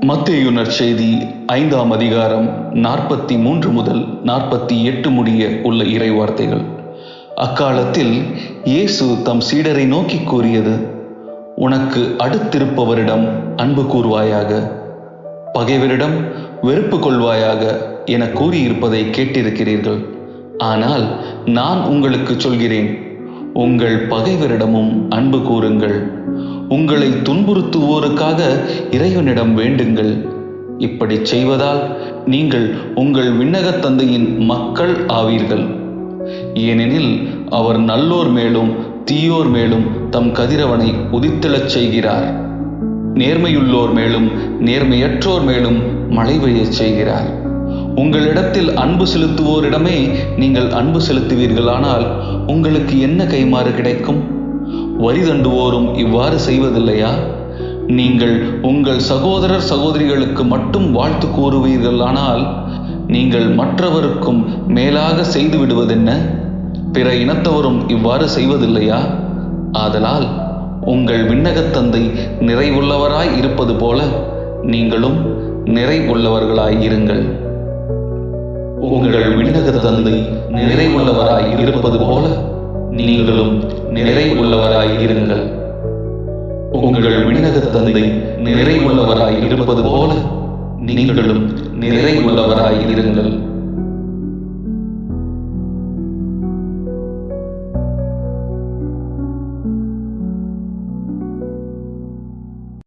மத்தேயு நற்செய்தி 5ஆம் அதிகாரம் 43 முதல் 48 முடிய உள்ள இறைவார்த்தைகள். அக்காலத்தில் இயேசு தம் சீடரை நோக்கி கூறியது: உனக்கு அடுத்திருப்பவரிடம் அன்பு கூர்வாயாக, பகைவரிடம் வெறுப்பு கொள்வாயாக என கூறியிருப்பதை கேட்டிருக்கிறீர்கள். ஆனால் நான் உங்களுக்கு சொல்கிறேன், உங்கள் பகைவரிடமும் அன்பு கூறுங்கள், உங்களை துன்புறுத்துவோருக்காக இறைவனிடம் வேண்டுங்கள். இப்படி செய்வதால் நீங்கள் உங்கள் விண்ணகத் தந்தையின் மக்கள் ஆவீர்கள். ஏனெனில் அவர் நல்லோர் மேலும் தீயோர் மேலும் தம் கதிரவனை உதித்தெழச் செய்கிறார். நேர்மையுள்ளோர் மேலும் நேர்மையற்றோர் மேலும் மழை பெய்யச் செய்கிறார். உங்களிடத்தில் அன்பு செலுத்துவோரிடமே நீங்கள் அன்பு செலுத்துவீர்களானால் உங்களுக்கு என்ன கைமாறு கிடைக்கும்? வரி தண்டுவோரும் இவ்வாறு செய்வதில்லையா? நீங்கள் உங்கள் சகோதரர் சகோதரிகளுக்கு மட்டும் வாழ்த்து கூறுவீர்களானால் நீங்கள் மற்றவருக்கும் மேலாக செய்து விடுவதென்ன? பிற இனத்தவரும் இவ்வாறு செய்வதில்லையா? ஆதலால் உங்கள் விண்ணகத் தந்தை நிறைவுள்ளவராய் இருப்பது போல நீங்களும் நிறைவுள்ளவர்களாய் இருங்கள். உங்கள் விண்ணகத் தந்தை நிறைவுள்ளவராய் இருப்பது போல நீங்களும் நிறைவுள்ளவராய் இருங்கள். உங்கள் விண்ணகத் தந்தை நிறைவுள்ளவராய் இருப்பது போல நீங்களும் நிறைவுள்ளவராய் இருங்கள்.